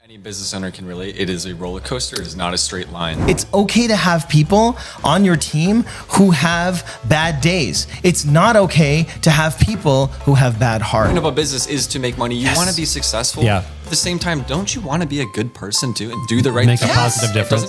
Any business owner can relate. It is a roller coaster. It is not a straight line. It's okay to have people on your team who have bad days. It's not okay to have people who have bad heart. About business is to make money. You want to be successful. Yeah. At the same time, don't you want to be a good person too and do the right Make thing? a positive difference.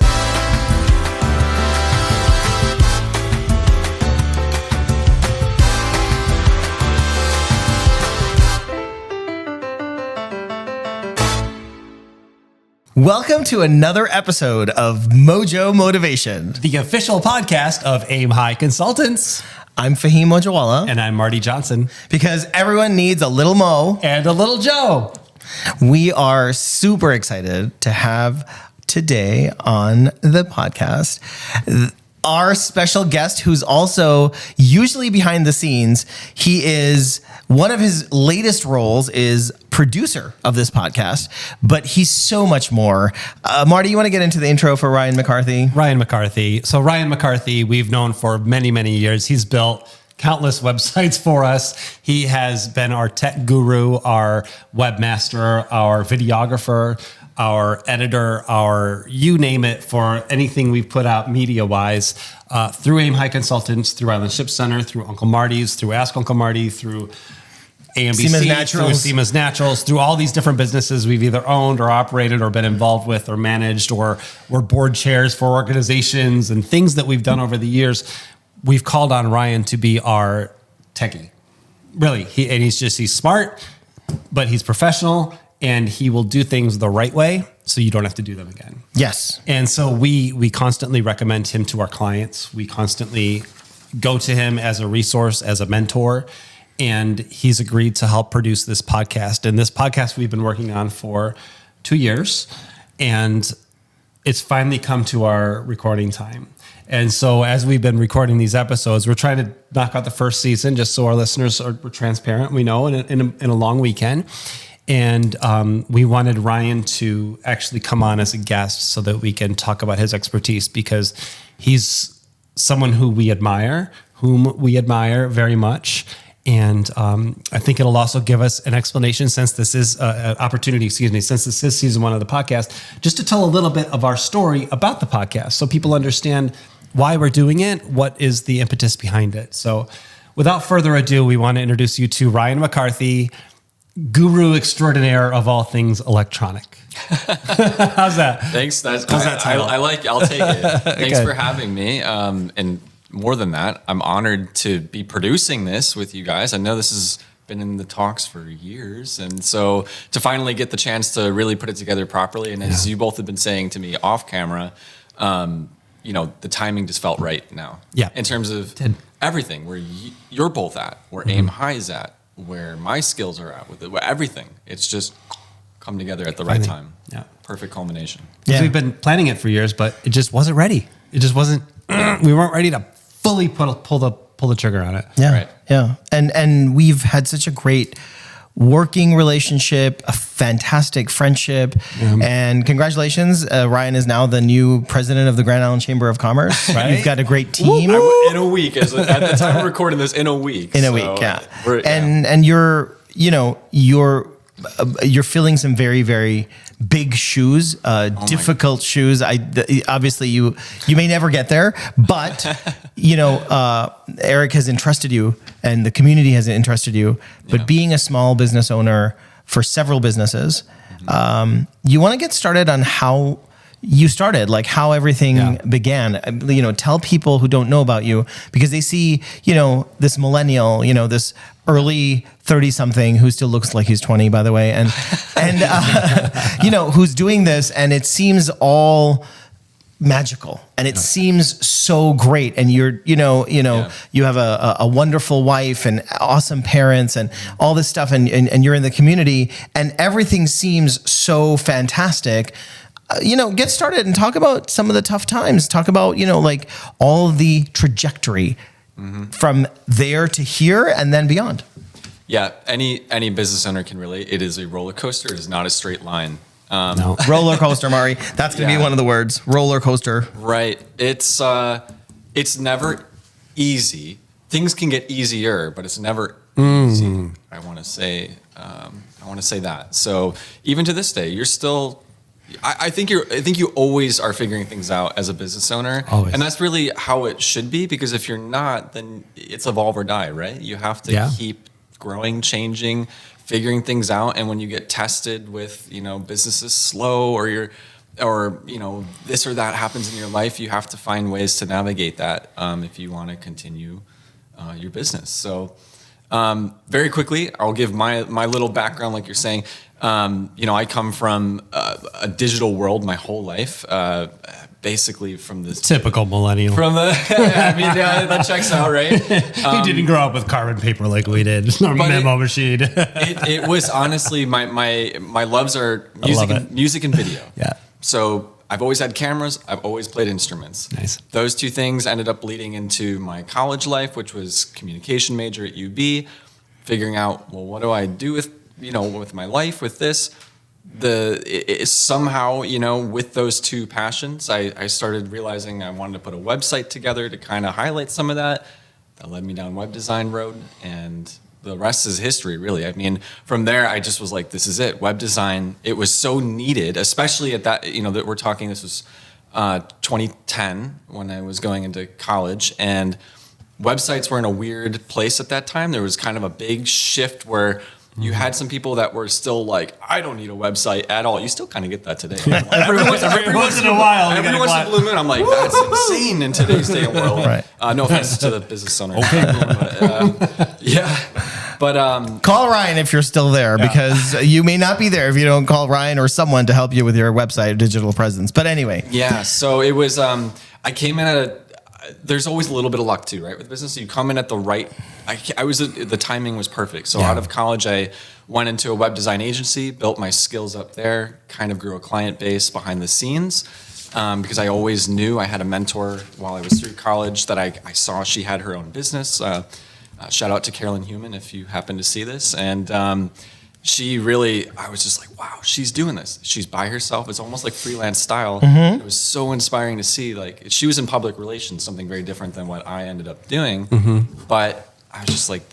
Welcome to another episode of MoJo Motivation, The official podcast of Aim High Consultants. I'm Fahim Mojawalla, And I'm Marty Johnson. because everyone needs a little Mo. And a little Joe. We are super excited to have today on the podcast our special guest, who's also usually behind the scenes. He is one of his latest roles is producer of this podcast, but he's so much more. Marty, you want to get into the intro for Ryan McCarthy? Ryan McCarthy. So Ryan McCarthy, we've known for many, many years. He's built countless websites for us. He has been our tech guru, our webmaster, our videographer, our editor, our you name it, for anything we've put out media-wise, through Aim High Consultants, through Island Ship Center, through Uncle Marty's, through Ask Uncle Marty, through AMBC, Seema's Naturals. through Seema's Naturals, through all these different businesses we've either owned or operated or been involved with or managed, or we're board chairs for organizations and things that we've done over the years. We've called on Ryan to be our techie. Really, he's smart, but he's professional, and he will do things the right way so you don't have to do them again. Yes. And so we constantly recommend him to our clients. We constantly go to him as a resource, as a mentor, and he's agreed to help produce this podcast. And this podcast we've been working on for 2 years, and it's finally come to our recording time. And so as we've been recording these episodes, we're trying to knock out the first season just so our listeners are transparent. We know in a long weekend. And we wanted Ryan to actually come on as a guest so that we can talk about his expertise, because he's someone whom we admire very much. And I think it'll also give us an explanation, since this is an opportunity, since this is season 1 of the podcast, just to tell a little bit of our story about the podcast so people understand why we're doing it, what is the impetus behind it. So without further ado, we want to introduce you to Ryan McCarthy, guru extraordinaire of all things electronic. How's that? Thanks. I'll take it. Thanks Good. for having me. And more than that, I'm honored to be producing this with you guys. I know this has been in the talks for years. And so to finally get the chance to really put it together properly. And as you both have been saying to me off camera, the timing just felt right now. Yeah. In terms of everything, where you're both at, where Aim High is at, where my skills are at, with it, everything. It's just come together at the right time. Yeah. Perfect culmination. Yeah. We've been planning it for years, but it just wasn't ready. It just wasn't, we weren't ready to fully pull the trigger on it. Yeah. Right. Yeah. And we've had such a great working relationship, a fantastic friendship, and congratulations. Ryan is now the new president of the Grand Island Chamber of Commerce. Right? You've got a great team. In a week, at the time of recording this, in a week. Yeah. And you're filling some very, very big shoes, difficult shoes. Obviously you may never get there, but Eric has entrusted you, and the community has entrusted you. But being a small business owner for several businesses, you want to get started on how you started, like how everything began. Tell people who don't know about you, because they see, this millennial, this early 30-something who still looks like he's 20, by the way, and who's doing this, and it seems all magical, and it seems so great, and you have a wonderful wife and awesome parents and all this stuff, and you're in the community, and everything seems so fantastic. Get started and talk about some of the tough times. Talk about, like all the trajectory from there to here and then beyond. Yeah, any business owner can relate. It is a roller coaster. It is not a straight line. No. Roller coaster, Marty. That's going to be one of the words. Roller coaster. Right. It's never easy. Things can get easier, but it's never easy. I want to say that. So even to this day, you're still I think you always are figuring things out as a business owner. Always. And that's really how it should be, because if you're not, then it's evolve or die, right? You have to keep growing, changing, figuring things out. And when you get tested with, business is slow or this or that happens in your life, you have to find ways to navigate that if you want to continue your business. So very quickly, I'll give my little background, like you're saying. I come from a digital world my whole life, basically from this Typical millennial. That checks out, right? He didn't grow up with carbon paper like we did. Or memo machine. It was honestly my loves are music and video. Yeah. So I've always had cameras. I've always played instruments. Nice. Those two things ended up leading into my college life, which was communication major at UB. Figuring out, well, what do I do with my life, with this? Somehow, with those two passions, I started realizing I wanted to put a website together to kind of highlight some of that. That led me down web design road, and the rest is history, really. I mean, from there, I just was like, this is it. Web design, it was so needed, especially at that, that we're talking, this was 2010 when I was going into college, and websites were in a weird place at that time. There was kind of a big shift where you had some people that were still like, I don't need a website at all. You still kind of get that today. Every once in a while, every once in a blue moon, I'm like, that's insane in today's day and world. Right. No offense to the business owner. Okay. But call Ryan if you're still there, because you may not be there if you don't call Ryan or someone to help you with your website or digital presence. But anyway. Yeah. So it was, I came in there's always a little bit of luck too, right? With business, you come in at the right, the timing was perfect. So out of college, I went into a web design agency, built my skills up there, kind of grew a client base behind the scenes. Because I always knew I had a mentor while I was through college that I saw she had her own business. Shout out to Carolyn Human if you happen to see this. And she really, I was just like, wow, she's doing this. She's by herself. It's almost like freelance style. It was so inspiring to see. Like, she was in public relations, something very different than what I ended up doing. But I was just like,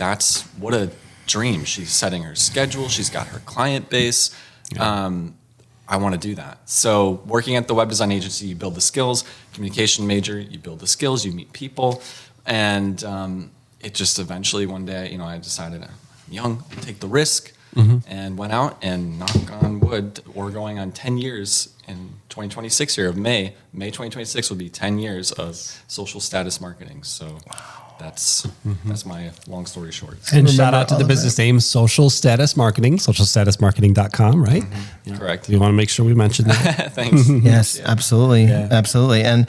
what a dream. She's setting her schedule. She's got her client base. I want to do that. So working at the web design agency, you build the skills. Communication major, you build the skills, you meet people. And it just eventually one day, I decided I'm young, I'll take the risk. And went out and, knock on wood, we're going on 10 years in 2026 here of May. May 2026 will be 10 years of social status marketing. So that's my long story short. And shout out to the business name, Social Status Marketing, socialstatusmarketing.com, right? Correct. We want to make sure we mention that. Thanks. Yes, absolutely. Absolutely. And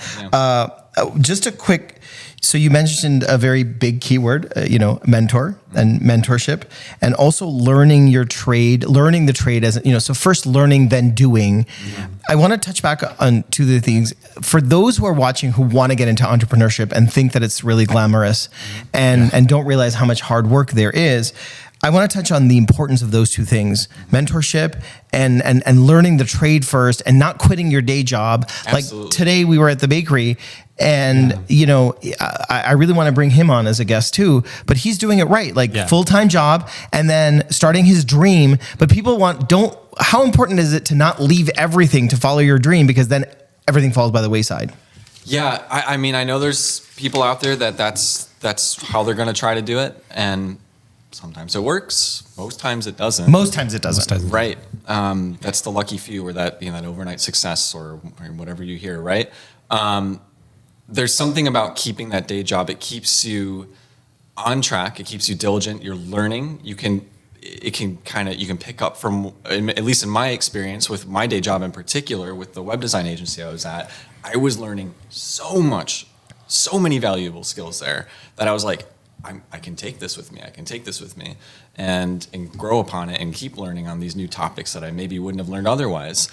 just a quick, so you mentioned a very big keyword, mentor and mentorship, and also learning the trade as, so first learning, then doing. I want to touch back on two of the things. For those who are watching who want to get into entrepreneurship and think that it's really glamorous and don't realize how much hard work there is, I want to touch on the importance of those two things: mentorship and learning the trade first, and not quitting your day job. Absolutely. Like today we were at the bakery, and I really want to bring him on as a guest too, but he's doing it right, like full-time job and then starting his dream. But people how important is it to not leave everything to follow your dream, because then everything falls by the wayside? Yeah, I mean, I know there's people out there that's how they're going to try to do it, and sometimes it works. Most times it doesn't. Right. That's the lucky few, or that overnight success, or whatever you hear. Right. There's something about keeping that day job. It keeps you on track. It keeps you diligent. You're learning. You can pick up from, at least in my experience with my day job in particular, with the web design agency I was at, I was learning so much, so many valuable skills there that I was like, I can take this with me. I can take this with me and grow upon it and keep learning on these new topics that I maybe wouldn't have learned otherwise.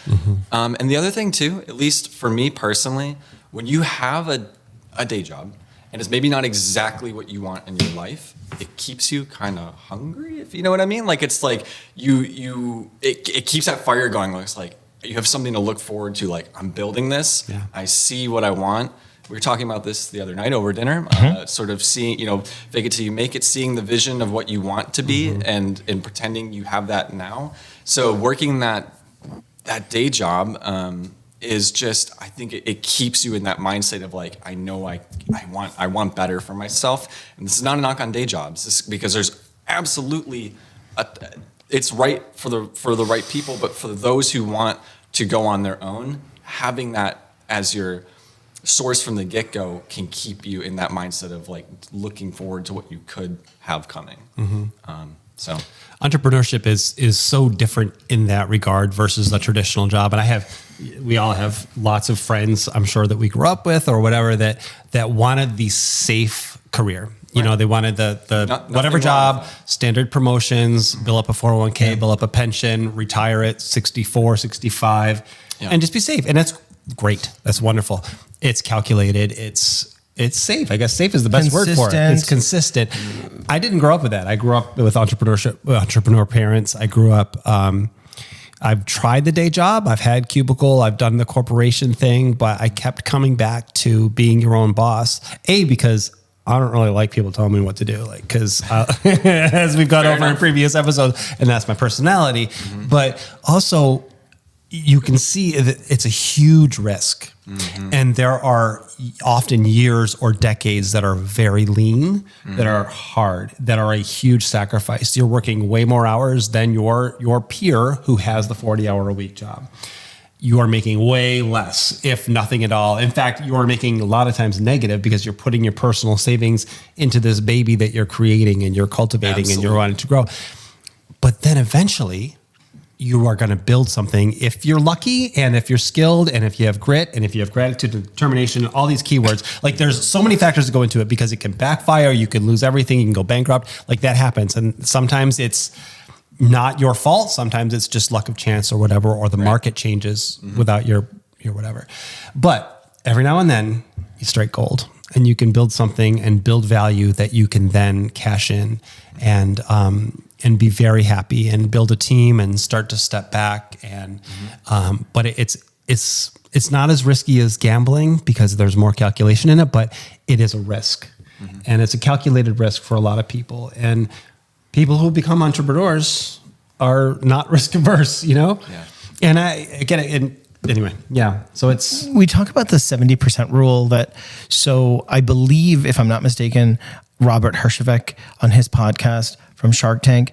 And the other thing too, at least for me personally, when you have a day job and it's maybe not exactly what you want in your life, it keeps you kind of hungry, if you know what I mean. Like, it's like it keeps that fire going. It's like you have something to look forward to. Like, I'm building this. Yeah. I see what I want. We were talking about this the other night over dinner, sort of seeing, fake it till you make it, seeing the vision of what you want to be and pretending you have that now. So working that that day job is just, I think it keeps you in that mindset of like, I know I want better for myself. And this is not a knock on day jobs, because there's absolutely, it's right for the right people, but for those who want to go on their own, having that as your source from the get-go can keep you in that mindset of like looking forward to what you could have coming. So entrepreneurship is so different in that regard versus the traditional job. And we all have lots of friends, I'm sure, that we grew up with or whatever, that wanted the safe career. You know, they wanted the whatever job, standard promotions, build up a 401k, build up a pension, retire at 64, 65, and just be safe. And that's great. That's wonderful. It's calculated. It's safe. I guess safe is the best word for it. It's consistent. I didn't grow up with that. I grew up with entrepreneur parents. I grew up, I've tried the day job. I've had cubicle. I've done the corporation thing, but I kept coming back to being your own boss. Because I don't really like people telling me what to do, because as we've gone over in previous episodes, and that's my personality. But also, you can see that it's a huge risk. And there are often years or decades that are very lean, that are hard, that are a huge sacrifice. You're working way more hours than your peer who has the 40-hour-a-week job. You are making way less, if nothing at all. In fact, you are making a lot of times negative because you're putting your personal savings into this baby that you're creating and you're cultivating and you're wanting to grow. But then eventually, you are going to build something if you're lucky and if you're skilled and if you have grit and if you have gratitude and determination, all these keywords. Like, there's so many factors that go into it because it can backfire. You can lose everything. You can go bankrupt. Like, that happens. And sometimes it's not your fault. Sometimes it's just luck of chance or whatever, or the market changes without your whatever. But every now and then you strike gold and you can build something and build value that you can then cash in and be very happy and build a team and start to step back. And, but it's not as risky as gambling because there's more calculation in it, but it is a risk and it's a calculated risk for a lot of people. And people who become entrepreneurs are not risk averse, Yeah. And I get it. And anyway, yeah. So we talk about the 70% rule so I believe, if I'm not mistaken, Robert Herjavec on his podcast from Shark Tank,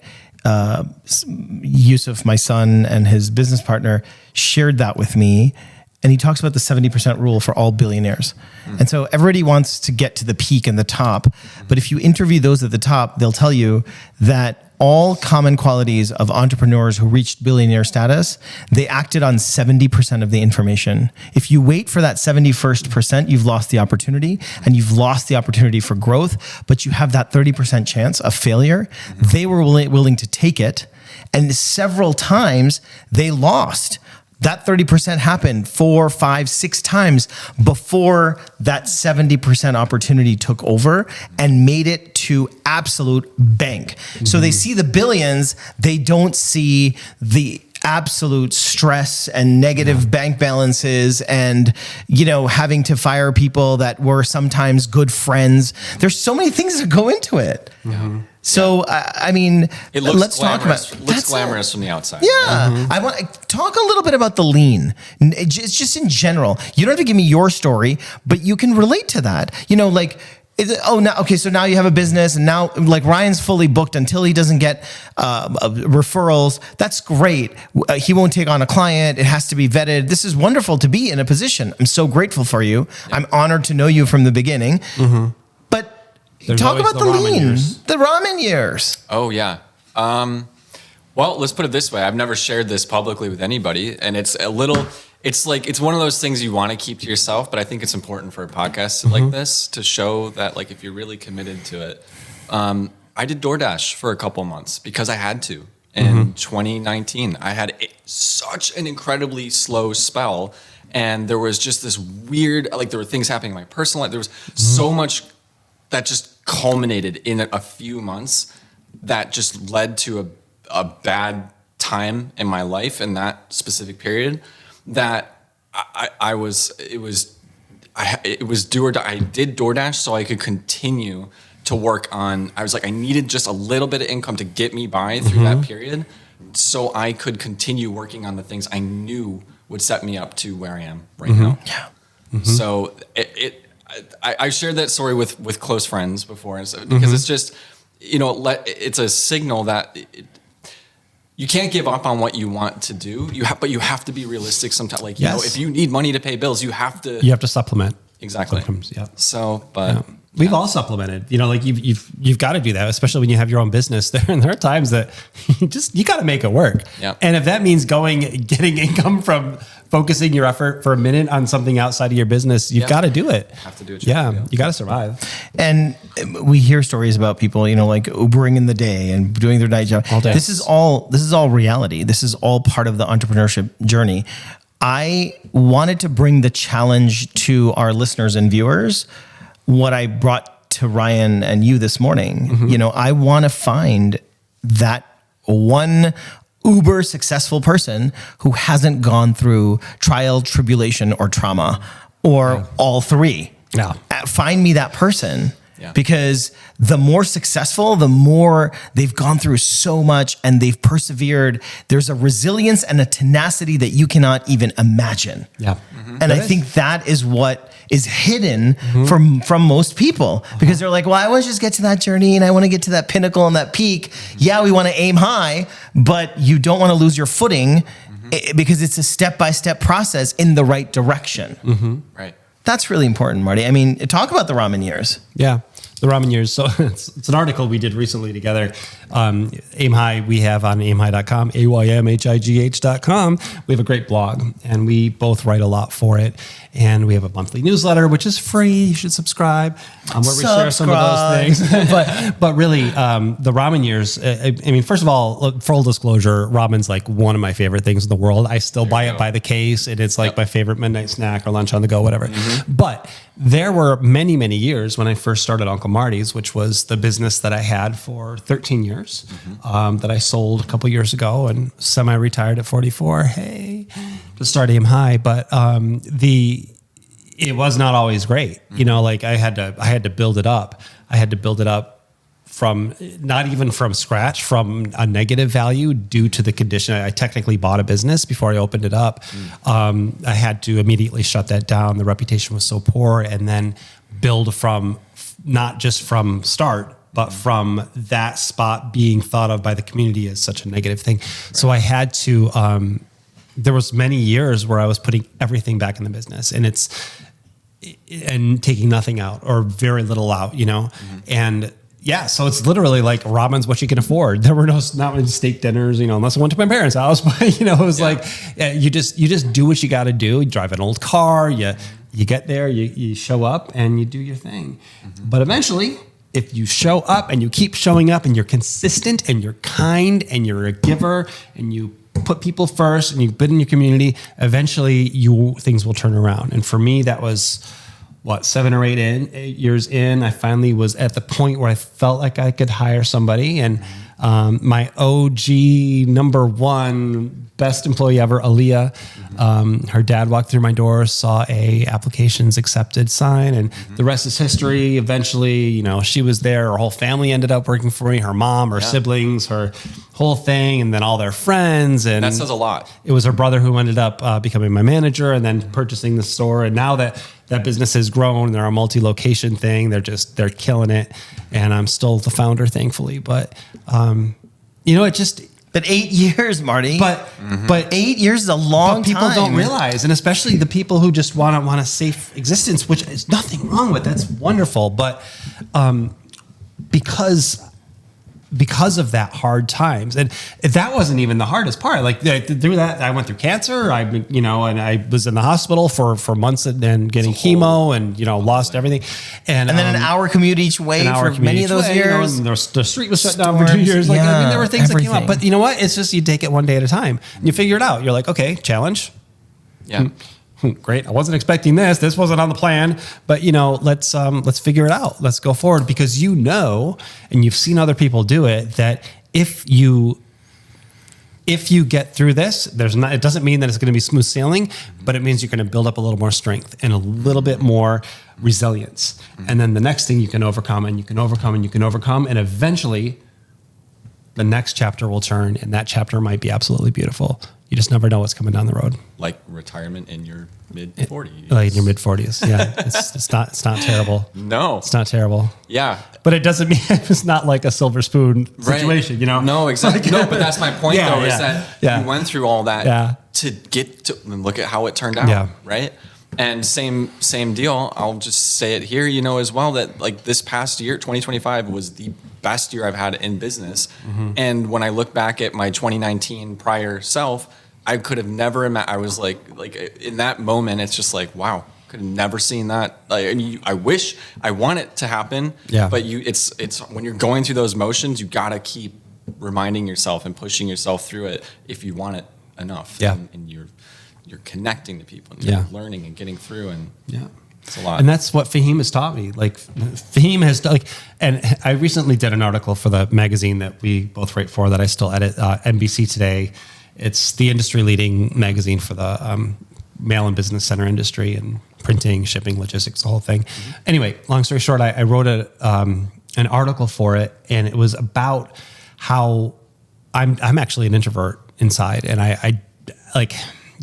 Yusuf, my son, and his business partner shared that with me. And he talks about the 70% rule for all billionaires. And so everybody wants to get to the peak and the top. But if you interview those at the top, they'll tell you that all common qualities of entrepreneurs who reached billionaire status, they acted on 70% of the information. If you wait for that 71%, you've lost the opportunity, and you've lost the opportunity for growth, but you have that 30% chance of failure. They were willing to take it, and several times they lost. That 30% happened 4, 5, 6 times before that 70% opportunity took over and made it to absolute bank. So they see the billions, they don't see the absolute stress and negative bank balances and, having to fire people that were sometimes good friends. There's so many things that go into it. So, I mean, let's talk about it. Looks glamorous from the outside. Yeah. I want to talk a little bit about the lean. It's just in general. You don't have to give me your story, but you can relate to that. So now you have a business and now like Ryan's fully booked until he doesn't get referrals. That's great. He won't take on a client. It has to be vetted. This is wonderful to be in a position. I'm so grateful for you. Yeah. I'm honored to know you from the beginning. But there's talk about the lean, the ramen years. Oh, yeah. Well, let's put it this way. I've never shared this publicly with anybody, and it's one of those things you want to keep to yourself, but I think it's important for a podcast like this to show that, like, if you're really committed to it. I did DoorDash for a couple months because I had to. In 2019, I had such an incredibly slow spell, and there was just this weird, there were things happening in my personal life. There was so much that just culminated in a few months that just led to a bad time in my life in that specific period that I did DoorDash so I could continue to work on. I was like, I needed just a little bit of income to get me by through that period, so I could continue working on the things I knew would set me up to where I am right now. Yeah. So I shared that story with close friends before, because it's just, it's a signal that you can't give up on what you want to do. But you have to be realistic sometimes. Like, if you need money to pay bills, you have to supplement. Exactly. Sometimes, yeah. So, but we've all supplemented. Like you've got to do that, especially when you have your own business. There are times that you got to make it work. Yeah. And if that means getting income from focusing your effort for a minute on something outside of your business, you've got to do it. Have to do it. Yeah, you got to survive. And we hear stories about people, like Ubering in the day and doing their night job. All day. This is all reality. This is all part of the entrepreneurship journey. I wanted to bring the challenge to our listeners and viewers, what I brought to Ryan and you this morning. I want to find that one uber successful person who hasn't gone through trial, tribulation, or trauma, or all three. Yeah. Find me that person. Yeah. Because the more successful, the more they've gone through so much and they've persevered. There's a resilience and a tenacity that you cannot even imagine. Yeah. And I think that is what is hidden from most people, because they're like, well, I want to just get to that journey and I want to get to that pinnacle and that peak. Yeah, we want to aim high, but you don't want to lose your footing because it's a step-by-step process in the right direction. Right. That's really important, Marty. I mean, talk about the Ramen Years. Yeah, the Ramen Years. So it's an article we did recently together. Aim High, we have on aimhigh.com, aymhigh.com. We have a great blog, and we both write a lot for it. And we have a monthly newsletter, which is free. You should subscribe, where we share some of those things. but really, the Ramen Years, I mean, first of all, full disclosure, ramen's like one of my favorite things in the world. I still buy it by the case, and it's like my favorite midnight snack or lunch on the go, whatever. But there were many, many years when I first started Uncle Marty's, which was the business that I had for 13 years, that I sold a couple years ago and semi-retired at 44. Hey, to start Aim High. But it was not always great. Like I had to build it up. I had to build it up from not even from scratch, from a negative value due to the condition. I technically bought a business before I opened it up. I had to immediately shut that down. The reputation was so poor, and then build from not just from start, but from that spot being thought of by the community as such a negative thing. Right. So I had to, there was many years where I was putting everything back in the business, and taking nothing out or very little out, and yeah, so it's literally like ramen's what you can afford. There were not many steak dinners, unless I went to my parents' house. But it was like you just do what you got to do. You drive an old car, you get there, you show up, and you do your thing. But eventually, if you show up and you keep showing up, and you're consistent, and you're kind, and you're a giver, and you put people first, and you bid in your community, eventually things will turn around. And for me, that was 7 or 8 years in, I finally was at the point where I felt like I could hire somebody. And my OG number one best employee ever, Aaliyah, her dad walked through my door, saw a applications accepted sign, and the rest is history. Eventually, she was there. Her whole family ended up working for me, her mom, her siblings, her whole thing, and then all their friends. And that says a lot. It was her brother who ended up becoming my manager and then purchasing the store. And now that business has grown, they're a multi-location thing. They're killing it. And I'm still the founder, thankfully. But, But 8 years, Marty. But 8 years is a long time. People don't realize, and especially the people who just want a safe existence, which is nothing wrong with. That's wonderful. But because of that hard times, and that wasn't even the hardest part. Like through that, I went through cancer. And I was in the hospital for months and getting chemo, and lost everything. And then an hour commute each way for many of those years. And the street was shut down for 2 years. There were things that came up. But you know what? It's just you take it one day at a time, and you figure it out. You're like, okay, challenge. Yeah. Great. I wasn't expecting this. This wasn't on the plan, but let's figure it out. Let's go forward, because and you've seen other people do it, that if you get through this, it doesn't mean that it's going to be smooth sailing, but it means you're going to build up a little more strength and a little bit more resilience. And then the next thing you can overcome, and you can overcome, and you can overcome, and eventually the next chapter will turn, and that chapter might be absolutely beautiful. You just never know what's coming down the road. Like retirement in your mid-40s. Like in your mid-40s, yeah. It's not terrible. No. It's not terrible. Yeah. But it doesn't mean it's not like a silver spoon situation, you know? No, exactly. No, but that's my point, though, is that you went through all that to get to, and look at how it turned out, right? And same deal. I'll just say it here, you know, as well, that like this past year, 2025 was the best year I've had in business. And when I look back at my 2019 prior self, I could have never imagined. I was like in that moment, it's just like, wow, could have never seen that. Like, I wish, I want it to happen. Yeah. But it's when you're going through those motions, you gotta keep reminding yourself and pushing yourself through it if you want it enough. Yeah. And you're connecting to people and you're learning and getting through, and it's a lot. And that's what Fahim has taught me. Like Fahim has and I recently did an article for the magazine that we both write for that I still edit, NBC Today. It's the industry leading magazine for the mail and business center industry and printing, shipping, logistics, the whole thing. Anyway, long story short, I wrote an article for it, and it was about how I'm actually an introvert inside, and I like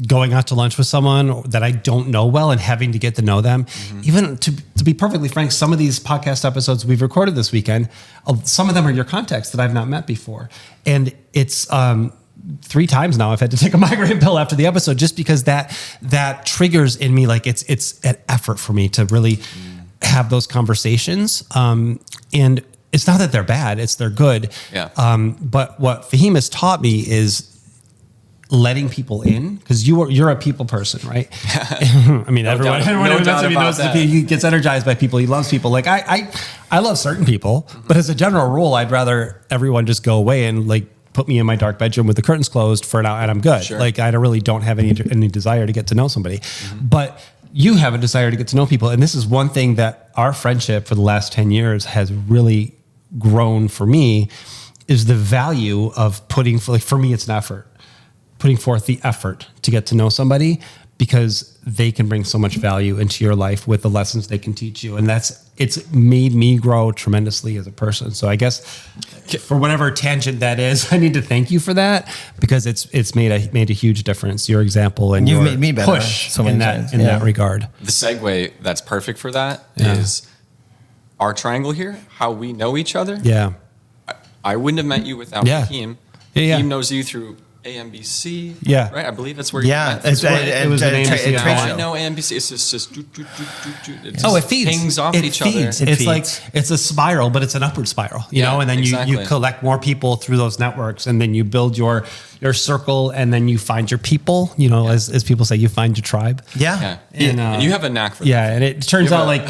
going out to lunch with someone that I don't know well and having to get to know them. Even to be perfectly frank, some of these podcast episodes we've recorded this weekend, some of them are your contacts that I've not met before. And it's 3 times now I've had to take a migraine pill after the episode, just because that triggers in me, like it's an effort for me to really have those conversations. And it's not that they're bad, they're good. Yeah. But what Fahim has taught me is letting people in, because you're a people person, right? I mean, everyone who knows he gets energized by people. He loves people. Like I love certain people, but as a general rule, I'd rather everyone just go away and like put me in my dark bedroom with the curtains closed for an hour and I'm good. Sure. Like I really don't have any desire to get to know somebody, but you have a desire to get to know people. And this is one thing that our friendship for the last 10 years has really grown for me, is the value of putting, like for me, it's an effort. Putting forth the effort to get to know somebody, because they can bring so much value into your life with the lessons they can teach you. And it's made me grow tremendously as a person. So I guess for whatever tangent that is, I need to thank you for that, because it's made a huge difference. Your example and you've your made me better push so many times. in that regard. The segue that's perfect for that is our triangle here, how we know each other. Yeah. I wouldn't have met you without Fahim. Yeah. Fahim knows you through AMBC. Yeah. Right? I believe that's where you met. It was an AMBC. I know AMBC. It's just it feeds. Pings off each other. It's like, it's a spiral, but it's an upward spiral, you know, and then you collect more people through those networks, and then you build your circle, and then you find your people, you know, as people say, you find your tribe. Yeah. And you have a knack for that. Yeah. And it turns out like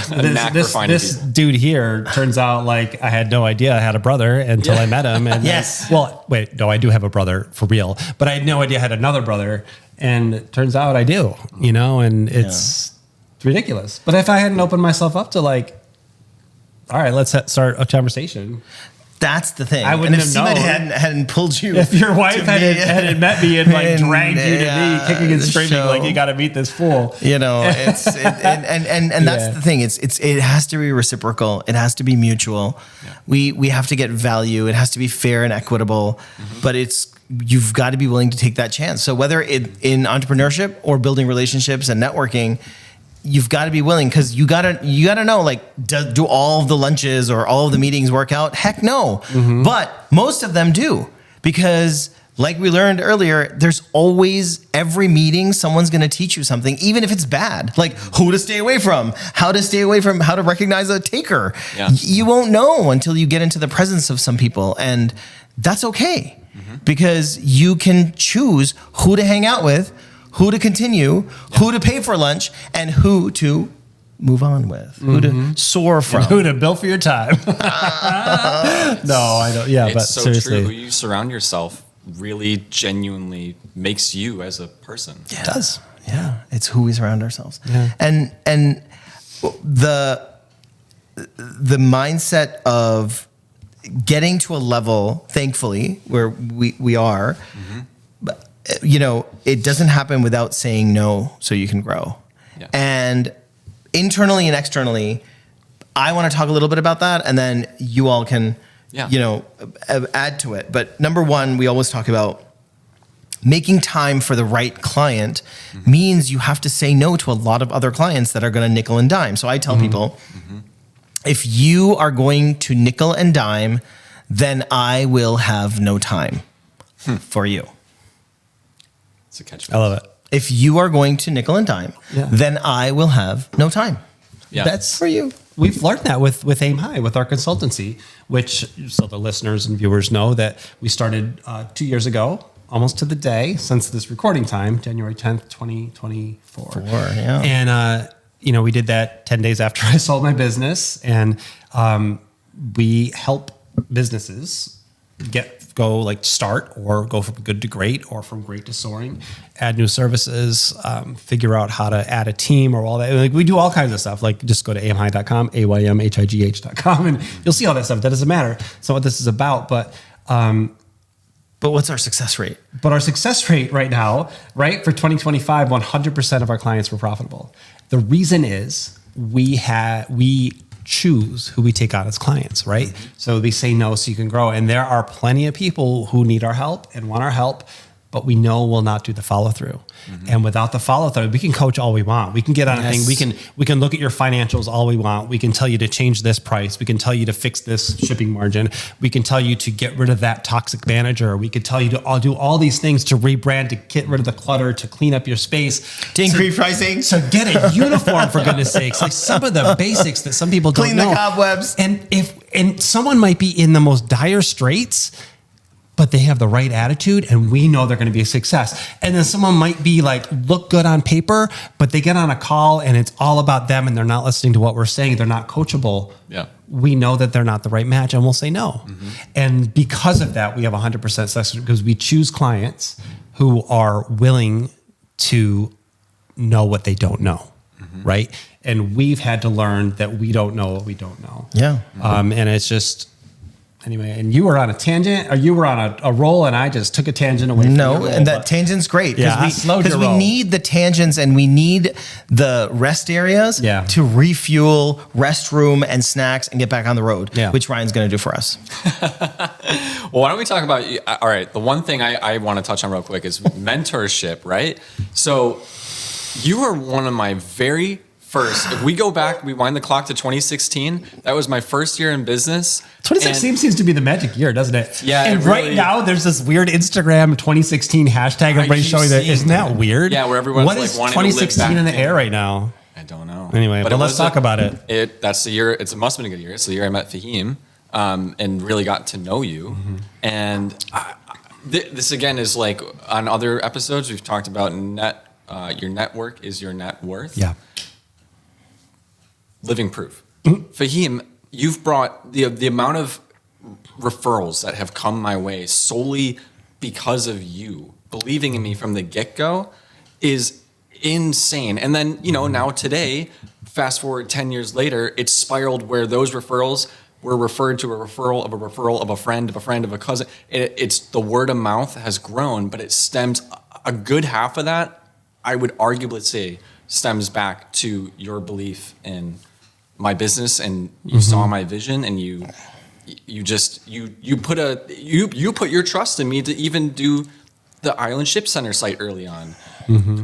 this dude here, turns out like I had no idea I had a brother until I met him. And I do have a brother for real, but I had no idea I had another brother, and it turns out I do, you know, and it's ridiculous. But if I hadn't opened myself up to like, all right, let's start a conversation. That's the thing. I wouldn't have known. Hadn't pulled you. If your wife hadn't met me and like dragged you to me, kicking and screaming, like you got to meet this fool. You know, and that's the thing. It has to be reciprocal. It has to be mutual. Yeah. We have to get value. It has to be fair and equitable. But you've got to be willing to take that chance. So whether in entrepreneurship or building relationships and networking, you've got to be willing, because you gotta know, like, do all of the lunches or all of the meetings work out? Heck no. But most of them do, because like we learned earlier, there's always, every meeting, someone's going to teach you something, even if it's bad, like who to stay away from, how to recognize a taker. Yeah. You won't know until you get into the presence of some people, and that's okay, because you can choose who to hang out with, who to continue, who to pay for lunch, and who to move on with, who to soar from. And who to bill for your time. No, I don't. Yeah, but so seriously. True. Who you surround yourself really genuinely makes you as a person. Yeah. It does. Yeah. It's who we surround ourselves. Yeah. And the mindset of getting to a level, thankfully, where we are, you know, it doesn't happen without saying no so you can grow. Yeah. And internally and externally, I want to talk a little bit about that, and then you all can add to it. But number one, we always talk about making time for the right client means you have to say no to a lot of other clients that are going to nickel and dime. So I tell people, if you are going to nickel and dime, then I will have no time for you. It's a catch. I love it. If you are going to nickel and dime, then I will have no time. Yeah. That's for you. We've learned that with Aim High, with our consultancy, which, so the listeners and viewers know that we started 2 years ago, almost to the day since this recording time, January 10th, 2024. And, we did that 10 days after I sold my business. And we help businesses start or go from good to great or from great to soaring, add new services, figure out how to add a team or all that. Like, we do all kinds of stuff. Like, just go to aimhigh.com, aymhigh.com, and you'll see all that stuff. That doesn't matter. It's not what this is about, but what's our success rate? But our success rate right now, right, for 2025, 100% of our clients were profitable. The reason is we choose who we take on as clients, right? So we say no so you can grow. And there are plenty of people who need our help and want our help, but we know will not do the follow through. And without the follow through, we can coach all we want. We can get on a thing. We can look at your financials all we want. We can tell you to change this price. We can tell you to fix this shipping margin. We can tell you to get rid of that toxic manager. We could tell you to do all these things to rebrand, to get rid of the clutter, to clean up your space, to increase pricing, to get a uniform for goodness sakes. Like some of the basics that some people don't know. Clean the cobwebs. And someone might be in the most dire straits, but they have the right attitude and we know they're going to be a success. And then someone might be like, look good on paper, but they get on a call and it's all about them and they're not listening to what we're saying. They're not coachable. Yeah. We know that they're not the right match and we'll say no. And because of that, we have 100% success because we choose clients who are willing to know what they don't know. Right. And we've had to learn that we don't know what we don't know. Yeah. And it's just, anyway, and you were on a tangent, or you were on a roll, and I just took a tangent away from your roll, and that tangent's great. Because we need the tangents and we need the rest areas to refuel, restroom, and snacks and get back on the road, which Ryan's going to do for us. Well, why don't we talk about, all right, the one thing I want to touch on real quick is mentorship, right? So you are one of my very first, if we go back, we wind the clock to 2016, that was my first year in business. 2016 seems to be the magic year, doesn't it? Yeah. And right now, there's this weird Instagram 2016 hashtag everybody's showing that. Isn't that weird? Yeah, where everyone's what like is wanting 2016 to live back in the air right now? I don't know. Anyway, but let's talk about it. That's the year, it must have been a good year. It's the year I met Fahim and really got to know you. And this again is like on other episodes, we've talked about your network is your net worth. Yeah. Living proof. Fahim, you've brought the amount of referrals that have come my way solely because of you believing in me from the get-go is insane. And then, now today, fast forward 10 years later, it's spiraled where those referrals were referred to a referral of a referral of a friend of a friend of a cousin. It's the word of mouth has grown, but it stems a good half of that, I would arguably say, stems back to your belief in my business, and you saw my vision, and you put your trust in me to even do the Island Ship Center site early on.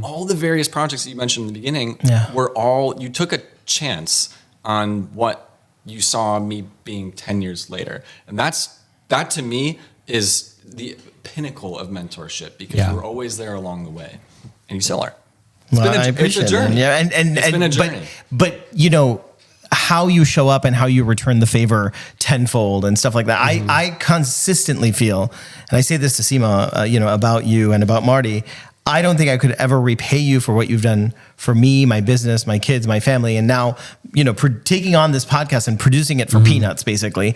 All the various projects that you mentioned in the beginning were you took a chance on what you saw me being 10 years later, and that to me is the pinnacle of mentorship because you're always there along the way, and you still are. It's a journey. It's been a journey. But how you show up and how you return the favor tenfold and stuff like that. I consistently feel, and I say this to Seema, about you and about Marty, I don't think I could ever repay you for what you've done for me, my business, my kids, my family, and now, taking on this podcast and producing it for peanuts, basically,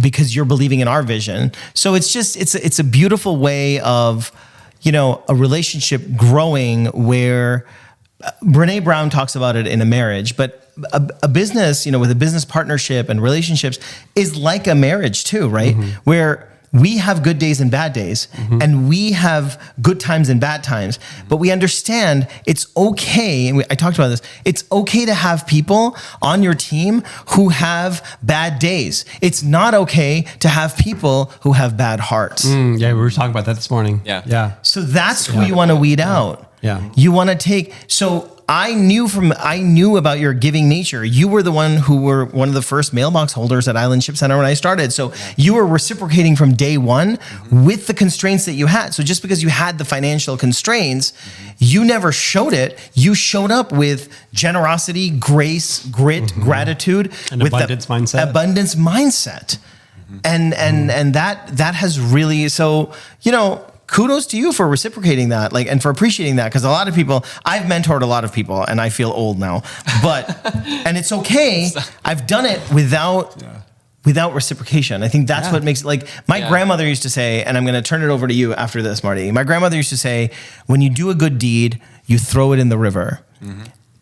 because you're believing in our vision. So it's a beautiful way of, a relationship growing where Brene Brown talks about it in a marriage, but a business, with a business partnership and relationships is like a marriage too, right? Where we have good days and bad days, and we have good times and bad times, but we understand it's okay. And I talked about this. It's okay to have people on your team who have bad days. It's not okay to have people who have bad hearts. Yeah, we were talking about that this morning. Yeah. So that's who you want to weed out. Yeah. You want to take, so I knew about your giving nature. You were the one who were one of the first mailbox holders at Island Ship Center when I started. So you were reciprocating from day one with the constraints that you had. So just because you had the financial constraints, you never showed it. You showed up with generosity, grace, grit, gratitude, An with abundance mindset. Abundance mindset. And that has really, so, kudos to you for reciprocating that, and for appreciating that. Cause a lot of people, I've mentored a lot of people and I feel old now, and it's okay. I've done it without reciprocation. I think that's what makes it, my grandmother used to say, and I'm going to turn it over to you after this, Marty. My grandmother used to say, when you do a good deed, you throw it in the river,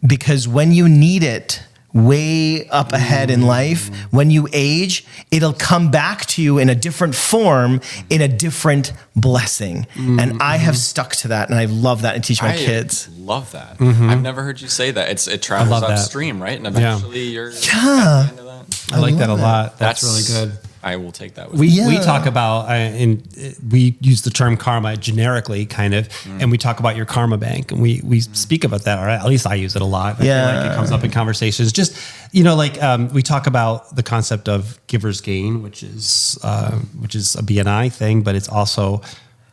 because when you need it, way up ahead in life, when you age, it'll come back to you in a different form, in a different blessing. And I have stuck to that, and I love that, and teach my kids. Love that. I've never heard you say that. It travels upstream, right? And eventually you're at the end of that. I like that a love lot. That's really good. I will take that with me. We talk about, and we use the term karma generically, kind of, and we talk about your karma bank, and we speak about that, or at least I use it a lot. I feel like it comes up in conversations. Just, we talk about the concept of giver's gain, which is a BNI thing, but it's also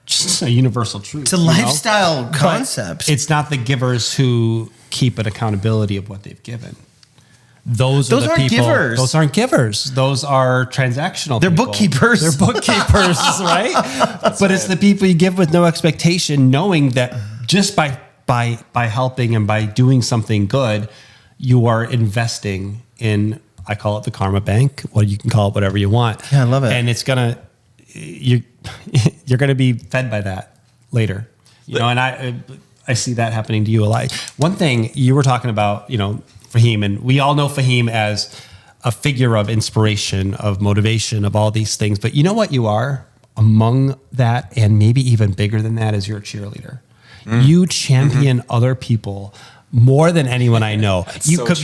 just a universal truth. It's a lifestyle concept. But it's not the givers who keep an accountability of what they've given. Those are the aren't people. givers. Those aren't givers. Those are transactional. They're people. bookkeepers. They're bookkeepers, right? But it's the people you give with no expectation, knowing that just by helping and by doing something good, you are investing in. I call it the karma bank. Well, you can call it whatever you want. Yeah, I love it. And it's you're gonna be fed by that later. And I see that happening to you a lot. One thing you were talking about, Fahim, and we all know Fahim as a figure of inspiration, of motivation, of all these things. But you know what you are among that, and maybe even bigger than that, is you're a cheerleader. You champion other people more than anyone I know.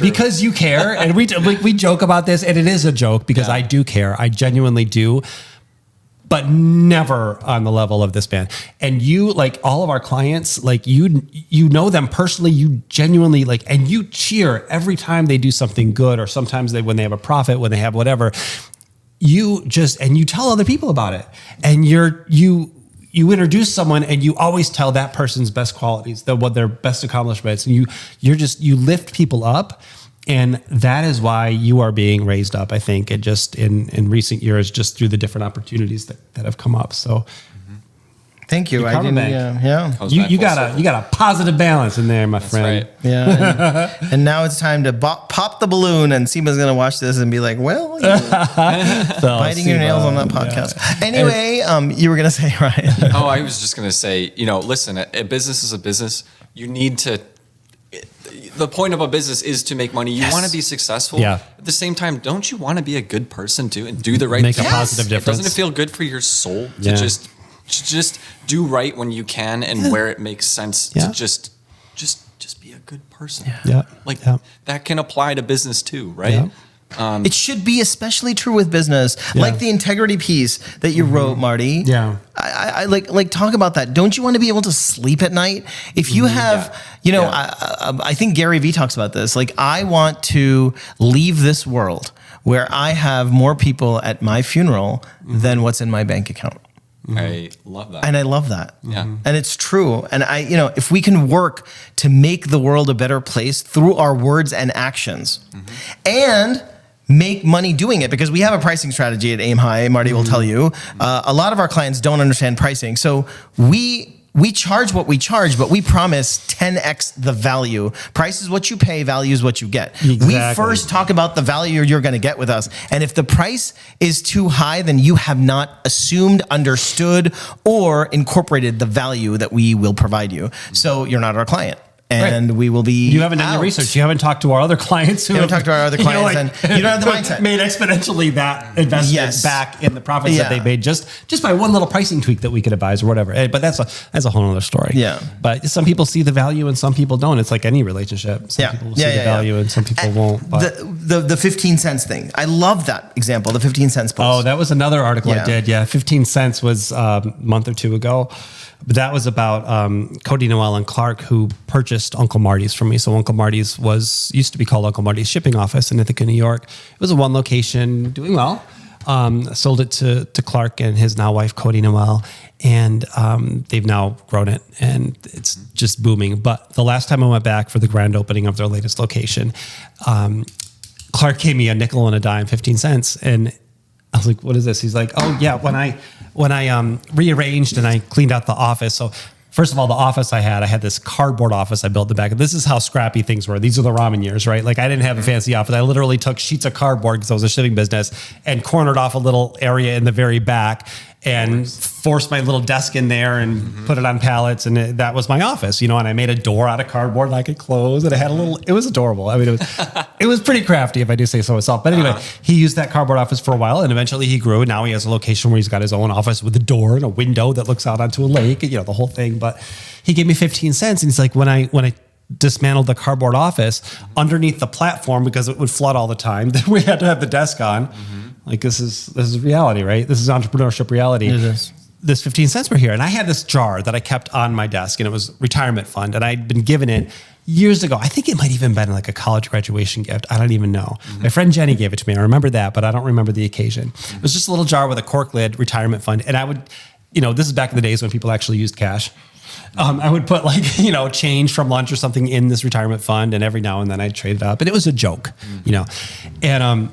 Because you care, and we joke about this, and it is a joke because I do care. I genuinely do. But never on the level of this man. And you, like all of our clients, you know them personally, you genuinely and you cheer every time they do something good, or sometimes when they have a profit, when they have whatever, you tell other people about it. And you introduce someone, and you always tell that person's best qualities, what their best accomplishments, and you lift people up. And that is why you are being raised up, I think, and just in recent years, just through the different opportunities that have come up. So, thank you. I didn't. You got a positive balance in there, my friend. Right. Yeah. And now it's time to pop the balloon, and Seema's going to watch this and be like, well, biting your nails on that podcast. Yeah. Anyway, you were going to say, Ryan. I was just going to say, listen, a business is a business. You need to. The point of a business is to make money. You want to be successful. Yeah. At the same time, don't you want to be a good person too and do the right thing? Make a positive difference. Doesn't it feel good for your soul to just do right when you can and where it makes sense to just be a good person? That can apply to business too, right? Yeah. It should be especially true with business, like the integrity piece that you wrote, Marty. Yeah. I like talk about that. Don't you want to be able to sleep at night? If you have, I think Gary Vee talks about this. I want to leave this world where I have more people at my funeral than what's in my bank account. I love that. And I love that. Yeah. And it's true. And if we can work to make the world a better place through our words and actions, and make money doing it, because we have a pricing strategy at Aim High. Marty will tell you. A lot of our clients don't understand pricing. So we charge what we charge, but we promise 10x the value. Price is what you pay, value is what you get. Exactly. We first talk about the value you're going to get with us. And if the price is too high, then you have not assumed, understood, or incorporated the value that we will provide you. So you're not our client. and we will be. You haven't done your out. research. You haven't talked to our other clients. You haven't talked to our other clients, and you don't have the mindset. Made exponentially that investment back in the profits that they made just by one little pricing tweak that we could advise or whatever. But that's a whole other story. Yeah. But some people see the value and some people don't. It's like any relationship. Some people see the value and some people won't. But. The 15 cents thing. I love that example. The 15 cents post. Oh, that was another article I did. Yeah, 15 cents was a month or two ago. But that was about Cody Noel and Clark, who purchased Uncle Marty's from me. So Uncle Marty's used to be called Uncle Marty's Shipping Office in Ithaca, New York. It was a one location, doing well. Sold it to Clark and his now wife, Cody Noel. And they've now grown it and it's just booming. But the last time I went back for the grand opening of their latest location, Clark gave me a nickel and a dime, 15 cents. And I was like, what is this? He's like, oh yeah, when I rearranged and I cleaned out the office. So first of all, the office I had this cardboard office I built in the back. This is how scrappy things were. These are the ramen years, right? Like I didn't have a fancy office. I literally took sheets of cardboard because I was a shipping business and cornered off a little area in the very back and forced my little desk in there and put it on pallets. And that was my office, and I made a door out of cardboard that I could close and it was adorable. I mean, it was pretty crafty if I do say so myself. But anyway, he used that cardboard office for a while and eventually he grew. And now he has a location where he's got his own office with a door and a window that looks out onto a lake, the whole thing. But he gave me 15 cents and he's like, when I dismantled the cardboard office underneath the platform because it would flood all the time, then we had to have the desk on. Like this is reality, right? This is entrepreneurship reality. It is. This 15 cents were here. And I had this jar that I kept on my desk and it was retirement fund. And I'd been given it years ago. I think it might even been like a college graduation gift. I don't even know. My friend Jenny gave it to me. I remember that, but I don't remember the occasion. It was just a little jar with a cork lid, retirement fund. And I would, this is back in the days when people actually used cash. I would put change from lunch or something in this retirement fund. And every now and then I'd trade it up. And it was a joke, And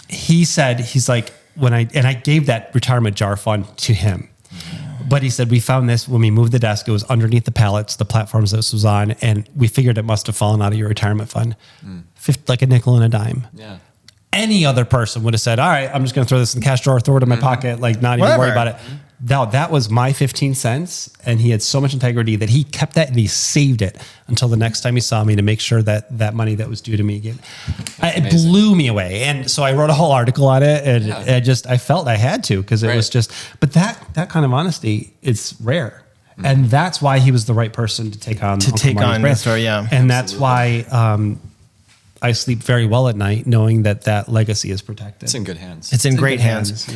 he said, he's like, I gave that retirement jar fund to him. But he said, we found this when we moved the desk. It was underneath the pallets, the platforms this was on. And we figured it must have fallen out of your retirement fund. Like a nickel and a dime. Yeah. Any other person would have said, all right, I'm just going to throw this in the cash drawer, throw it in my pocket, not even worry about it. Now, that was my 15 cents. And he had so much integrity that he kept that and he saved it until the next time he saw me to make sure that money that was due to me it blew me away. And so I wrote a whole article on it and I felt I had to because it was just, but that kind of honesty, it's rare. And that's why he was the right person to take on the story. Yeah. And that's why, I sleep very well at night knowing that legacy is protected. It's in good hands. It's in great hands.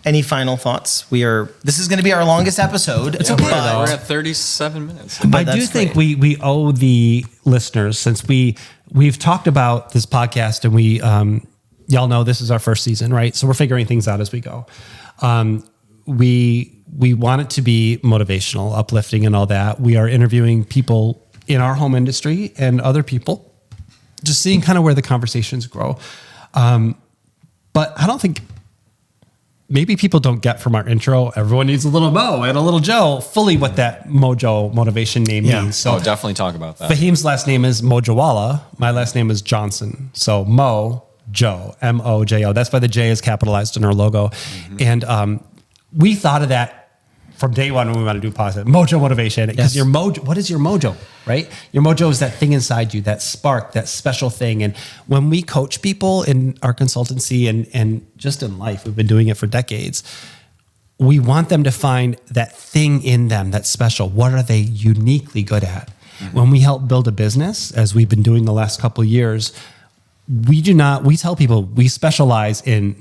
Any final thoughts? This is going to be our longest episode. It's okay though. We're at 37 minutes. I do think we owe the listeners, since we've talked about this podcast and we, y'all know this is our first season, right? So we're figuring things out as we go. We want it to be motivational, uplifting and all that. We are interviewing people in our home industry and other people, just seeing kind of where the conversations grow. But I don't think, maybe people don't get from our intro, everyone needs a little Mo and a little Joe, fully what that MoJo Motivation name means. So definitely talk about that. Fahim's last name is Mojawalla. My last name is Johnson. So MoJo, M-O-J-O. That's why the J is capitalized in our logo. And we thought of that from day one when we want to do positive. MoJo Motivation. Because your mojo, what is your mojo, right? Your mojo is that thing inside you, that spark, that special thing. And when we coach people in our consultancy and just in life, we've been doing it for decades, we want them to find that thing in them that's special. What are they uniquely good at? When we help build a business, as we've been doing the last couple of years, we tell people we specialize in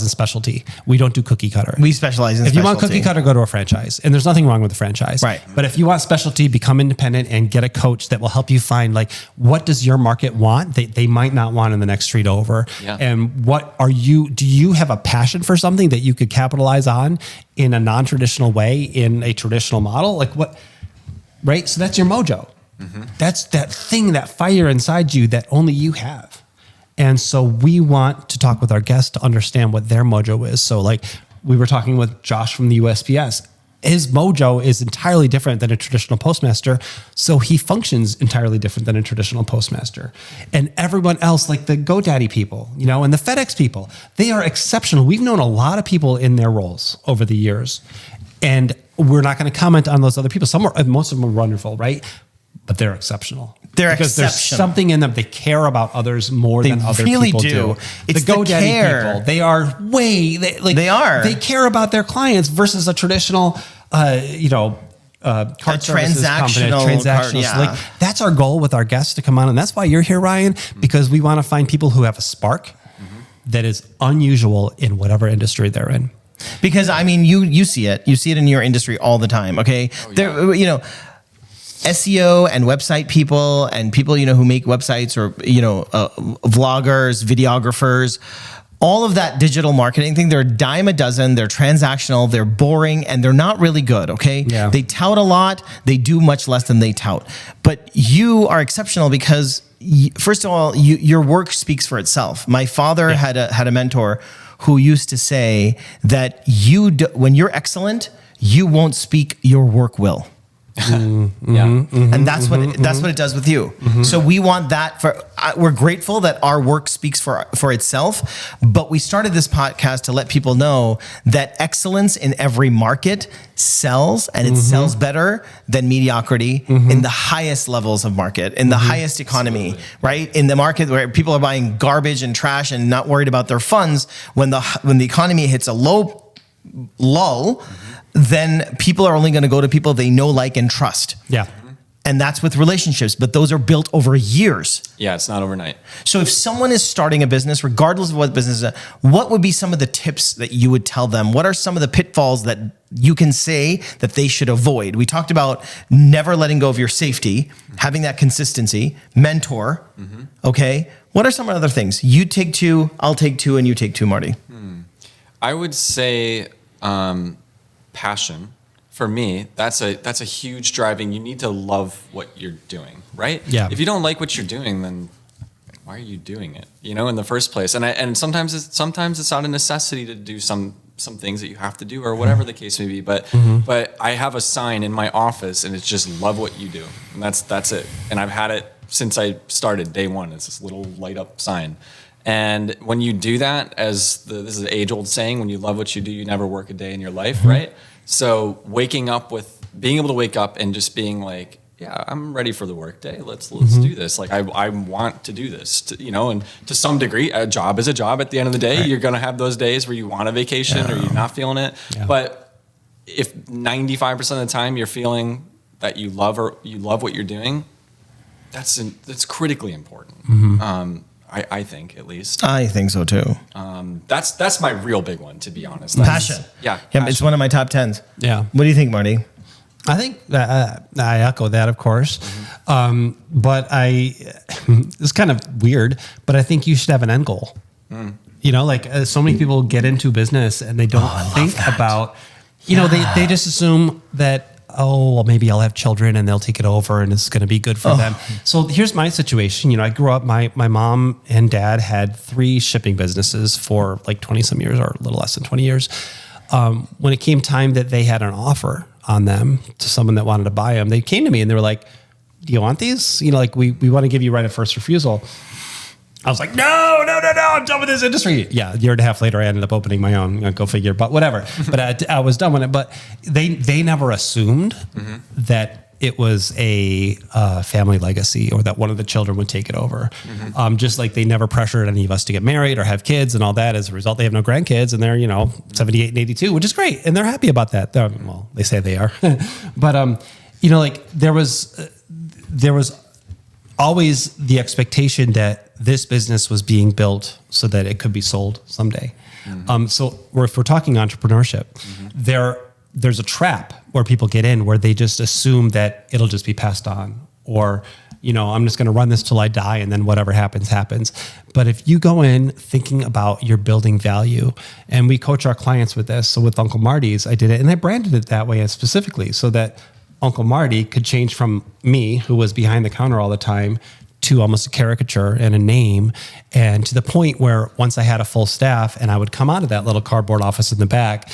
specialty. We don't do cookie cutter. We specialize in specialty. If you want specialty. cookie cutter, go to a franchise. And there's nothing wrong with a franchise. Right. But if you want specialty, become independent and get a coach that will help you find what does your market want? They might not want in the next street over. Yeah. And do you have a passion for something that you could capitalize on in a non-traditional way, in a traditional model? Right? So that's your mojo. That's that thing, that fire inside you that only you have. And so we want to talk with our guests to understand what their mojo is. So we were talking with Josh from the USPS. His mojo is entirely different than a traditional postmaster. So he functions entirely different than a traditional postmaster. And everyone else, like the GoDaddy people, and the FedEx people, they are exceptional. We've known a lot of people in their roles over the years. And we're not going to comment on those other people. Most of them are wonderful, right? but they're exceptional. They're because exceptional. There's something in them. They care about others more They than other really people do. It's the the GoDaddy care. people. They are They are. They care about their clients versus a traditional, card services company, transactional card, Like that's our goal with our guests to come on, and that's why you're here, Ryan, because we want to find people who have a spark that is unusual in whatever industry they're in. Because I mean, you see it in your industry all the time. Okay, there, SEO and website people and people who make websites or vloggers, videographers. All of that digital marketing thing, they're a dime a dozen, they're transactional, they're boring, and they're not really good, okay? Yeah. They tout a lot, they do much less than they tout. But you are exceptional because, first of all, your work speaks for itself. My father had a mentor who used to say that when you're excellent, you won't speak, your work will. And that's what it does with you. So we want that we're grateful that our work speaks for itself, but we started this podcast to let people know that excellence in every market sells, and it sells better than mediocrity in the highest levels of market, in the highest economy, right? In the market where people are buying garbage and trash and not worried about their funds, when the economy hits a lull, then people are only going to go to people they know, like, and trust. Yeah. And that's with relationships, but those are built over years. Yeah, it's not overnight. So if someone is starting a business, regardless of what business is, what would be some of the tips that you would tell them? What are some of the pitfalls that you can say that they should avoid? We talked about never letting go of your safety, having that consistency, mentor. Okay. What are some other things? You take two, I'll take two, and you take two, Marty. I would say passion. For me, that's a huge driving. You need to love what you're doing, right? Yeah. If you don't like what you're doing, then why are you doing it? In the first place. And sometimes it's not a necessity to do some things that you have to do or whatever the case may be. But I have a sign in my office, and it's just love what you do, and that's it. And I've had it since I started day one. It's this little light up sign. And when you do that, this is an age-old saying, when you love what you do, you never work a day in your life, right? So being able to wake up and just being like, yeah, I'm ready for the work day. Let's do this. Like I want to do this, and to some degree, a job is a job. At the end of the day, You're going to have those days where you want a vacation or you're not feeling it. Yeah. But if 95% of the time you're feeling that you love what you're doing, that's critically important. I think, at least. I think so too. That's my real big one, to be honest. Passion. Passion. It's one of my top 10s. Yeah. What do you think, Marty? I think I echo that, of course. But it's kind of weird, but I think you should have an end goal. So many people get into business and they don't think about, they just assume that, maybe I'll have children and they'll take it over and it's going to be good for them. So here's my situation. I grew up, my mom and dad had 3 shipping businesses for like 20 some years, or a little less than 20 years. When it came time that they had an offer on them to someone that wanted to buy them, they came to me and they were like, do you want these? We want to give you right of first refusal. I was like, no, I'm done with this industry. Yeah, a year and a half later, I ended up opening my own. Go figure, but whatever. But I was done with it. But they never assumed that it was a family legacy or that one of the children would take it over. Just like they never pressured any of us to get married or have kids and all that. As a result, they have no grandkids and they're 78 and 82, which is great, and they're happy about that. Well, they say they are, but there was always the expectation that this business was being built so that it could be sold someday. So if we're talking entrepreneurship, there's a trap where people get in where they just assume that it'll just be passed on, or, I'm just going to run this till I die and then whatever happens, happens. But if you go in thinking about your building value, and we coach our clients with this. So with Uncle Marty's, I did it and I branded it that way specifically so that Uncle Marty could change from me, who was behind the counter all the time, to almost a caricature and a name, and to the point where once I had a full staff and I would come out of that little cardboard office in the back,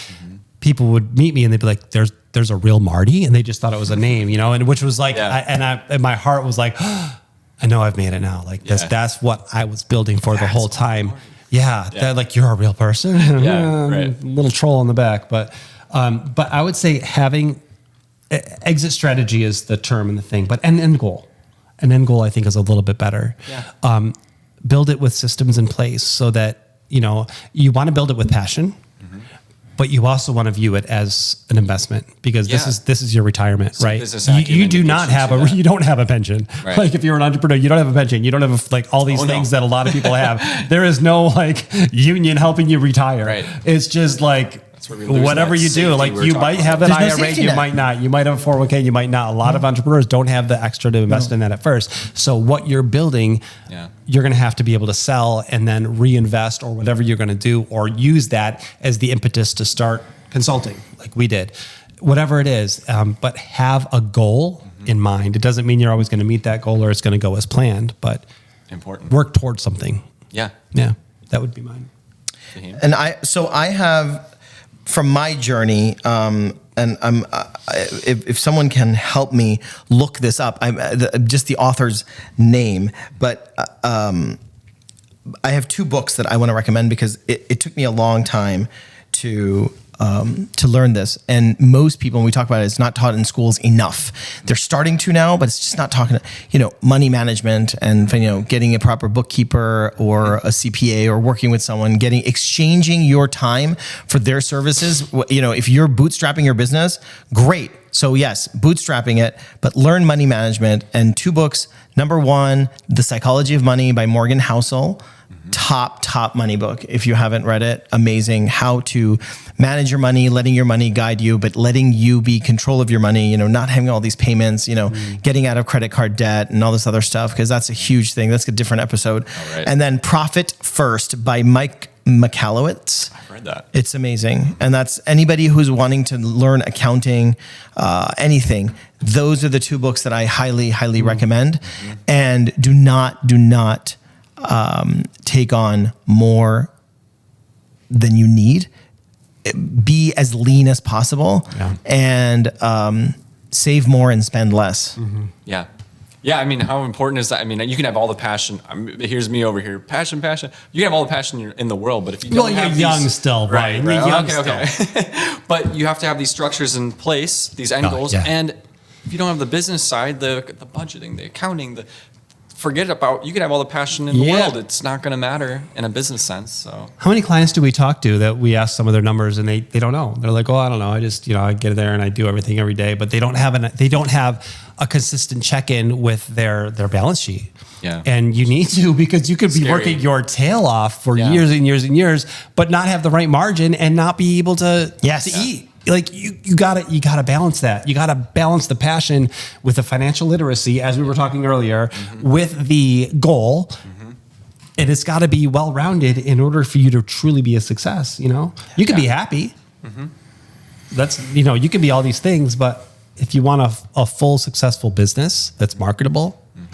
people would meet me and they'd be like, there's a real Marty, and they just thought it was a name, and which was like, and my heart was like, I know I've made it now. Like that's what I was building for the whole time. That like, you're a real person. Right. Little troll in the back, but I would say having exit strategy is the term and the thing, but an end goal. An end goal, I think, is a little bit better. Yeah. Build it with systems in place so that, you want to build it with passion, but you also want to view it as an investment because this is your retirement, right? You do not have you don't have a pension. Right. Like if you're an entrepreneur, you don't have a pension. You don't have like all these things that a lot of people have. There is no like union helping you retire. Right. It's just like whatever you do, like you might have an IRA, you might not. You might have a 401k, you might not. A lot of entrepreneurs don't have the extra to invest in that at first. So what you're building, you're going to have to be able to sell and then reinvest or whatever you're going to do, or use that as the impetus to start consulting like we did. Whatever it is, but have a goal in mind. It doesn't mean you're always going to meet that goal or it's going to go as planned, but important. Work towards something. Yeah. That would be mine. And I have, from my journey, and if someone can help me look this up, just the author's name, but I have 2 books that I want to recommend because it took me a long time to learn this. And most people, when we talk about it, it's not taught in schools enough. They're starting to now, but it's just not talking, money management and, getting a proper bookkeeper or a CPA or working with someone, exchanging your time for their services. If you're bootstrapping your business, great. So yes, bootstrapping it, but learn money management. And 2 books. Number 1, The Psychology of Money by Morgan Housel. Top money book. If you haven't read it, amazing. How to manage your money, letting your money guide you, but letting you be control of your money, not having all these payments, getting out of credit card debt and all this other stuff, because that's a huge thing. That's a different episode. Right. And then Profit First by Michalowicz. I've read that. It's amazing. And that's anybody who's wanting to learn accounting, anything. Those are the 2 books that I highly recommend. And do not take on more than you need. Be as lean as possible, and save more and spend less. Yeah. I mean, how important is that? I mean, you can have all the passion. Here's me over here, passion. You can have all the passion in the world, but if you don't have young still, right? Right. Young Okay. But you have to have these structures in place, these end goals, and if you don't have the business side, the budgeting, the accounting, forget about, you can have all the passion in the world. It's not going to matter in a business sense. So how many clients do we talk to that we ask some of their numbers and they don't know? They're like, I don't know. I just, I get there and I do everything every day, but they don't have a consistent check-in with their balance sheet. Yeah. And you need to, because you could be working your tail off for years and years and years, but not have the right margin and not be able to eat. Like you gotta balance that. You gotta balance the passion with the financial literacy, as we were talking earlier, with the goal. And it's gotta be well-rounded in order for you to truly be a success. You can be happy. That's, you can be all these things, but if you want a full successful business that's marketable, it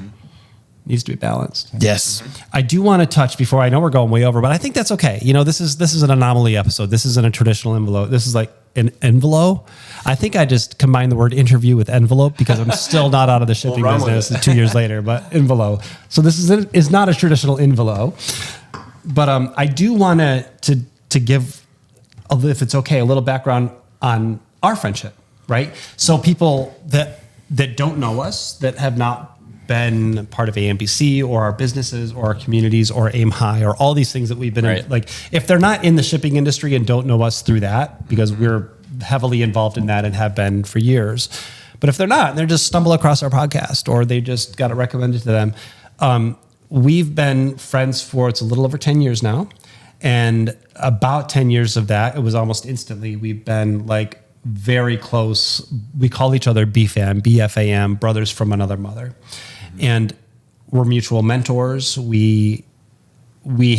needs to be balanced. Yes. I do want to touch, before, I know we're going way over, but I think that's okay. This is an anomaly episode. This isn't a traditional envelope. This is like an envelope. I think I just combined the word interview with envelope because I'm still not out of the shipping business 2 years later, but envelope. So this is not a traditional envelope, but I do want to give, if it's okay, a little background on our friendship, right? So people that don't know us, that have not been part of AMBC or our businesses or our communities or Aim High or all these things that we've been in, like if they're not in the shipping industry and don't know us through that, because we're heavily involved in that and have been for years. But if they're not, they just stumble across our podcast or they just got it recommended to them. We've been friends for, it's a little over 10 years now. And about 10 years of that, it was almost instantly, we've been like very close. We call each other BFAM, brothers from another mother. And we're mutual mentors. We really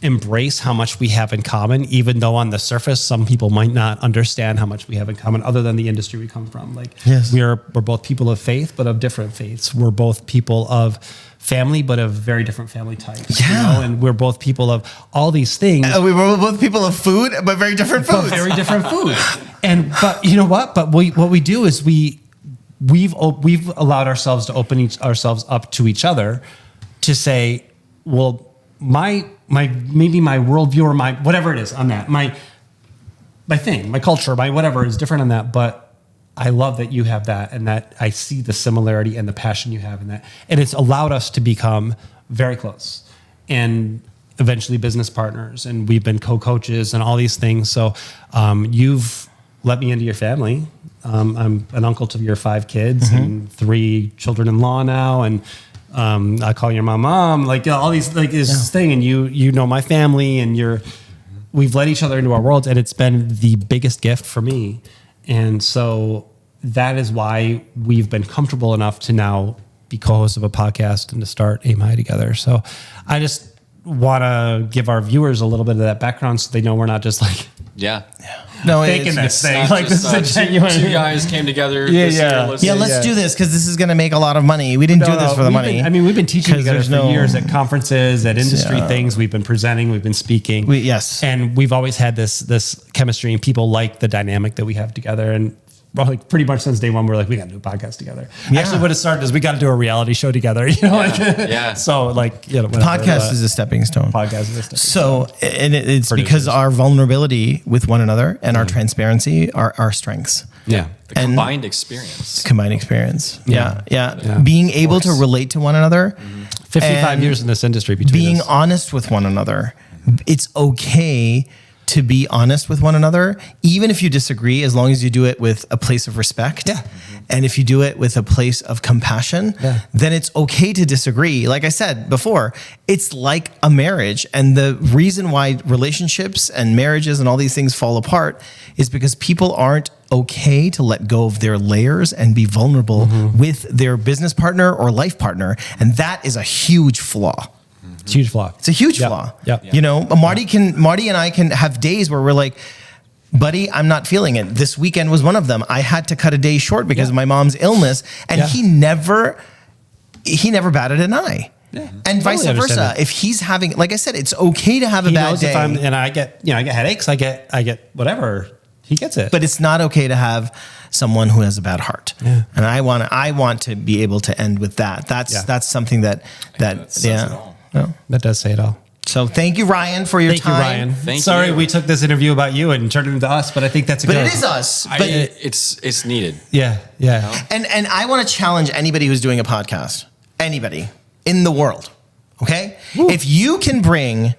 embrace how much we have in common, even though on the surface, some people might not understand how much we have in common other than the industry we come from. Like we're both people of faith, but of different faiths. We're both people of family, but of very different family types. And we're both people of all these things. We were both people of food, but very different foods. But very different foods. But you know what? But what we do is we've allowed ourselves to open ourselves up to each other to say, well, my maybe my worldview or my whatever it is on that, my thing, my culture, my whatever is different on that. But I love that you have that, and that I see the similarity and the passion you have in that. And it's allowed us to become very close and eventually business partners. And we've been co-coaches and all these things. So you've let me into your family. I'm an uncle to your 5 kids and 3 children-in-law now. And I call your mom, like all these, like this thing. And you know my family, and we've let each other into our worlds, and it's been the biggest gift for me. And so that is why we've been comfortable enough to now be co-hosts of a podcast and to start Aim High together. So I just want to give our viewers a little bit of that background so they know we're not just like no, faking this thing. Not Like, just, this is a genuine. two guys came together. This year, let's do this because this is going to make a lot of money. We didn't do this for the money. We've been teaching together there's for years at conferences, at industry things. We've been presenting, we've been speaking. And we've always had this chemistry, and people like the dynamic that we have together. And like pretty much since day one, we're like, we got to do a podcast together. Actually, what it started is we got to do a reality show together. So like, podcast is a stepping stone. Podcast is a stepping stone. So, and it's Producers. Because our vulnerability with one another and our transparency are our strengths. The combined experience. Yeah. Being able to relate to one another. 55 years in this industry between being us. honest with one another. It's okay to be honest with one another, even if you disagree, as long as you do it with a place of respect. And if you do it with a place of compassion, then it's okay to disagree. Like I said before, it's like a marriage. And the reason why relationships and marriages and all these things fall apart is because people aren't okay to let go of their layers and be vulnerable with their business partner or life partner. And that is a huge flaw. It's a huge flaw. It's a huge flaw. Yep. You know, Marty and I can have days where we're like, buddy, I'm not feeling it. This weekend was one of them. I had to cut a day short because of my mom's illness, and he never batted an eye. And vice versa. If he's having, like I said, it's okay to have a bad day. And I get headaches. I get whatever. He gets it. But it's not okay to have someone who has a bad heart. And I want to be able to end with that. That's something that does say it all. So thank you, Ryan, for your time. Thank you, Ryan. Sorry we took this interview about you and turned it into us, but I think that's a good. But it is us. But it's needed. Yeah. You know? And I want to challenge anybody who's doing a podcast, anybody in the world. Okay, if you can bring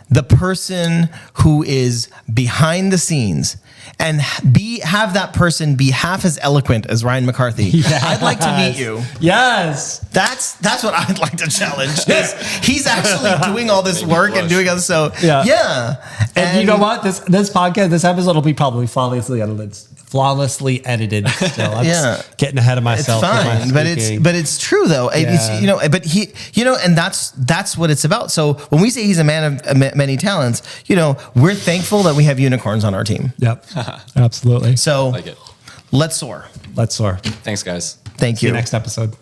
the person who is behind the scenes and have that person be half as eloquent as Ryan McCarthy, I'd like to meet you. Yes. That's what I'd like to challenge. He's actually doing all this work and doing all this. So And you know what? This podcast, this episode will be probably flawlessly edited still. I'm getting ahead of myself. It's fine, but it's true though. It's, but he, and that's what it's about. So when we say he's a man of many talents, we're thankful that we have unicorns on our team. Yep. Absolutely. So like it. Let's soar. Thanks, guys. Thank you. See you next episode.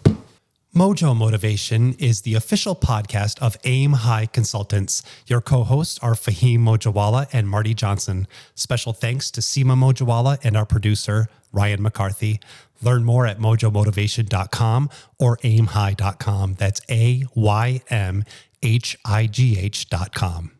MoJo Motivation is the official podcast of Aim High Consultants. Your co-hosts are Fahim Mojawalla and Marty Johnson. Special thanks to Seema Mojawalla and our producer, Ryan McCarthy. Learn more at mojomotivation.com or aimhigh.com. That's AYMHIGH.com.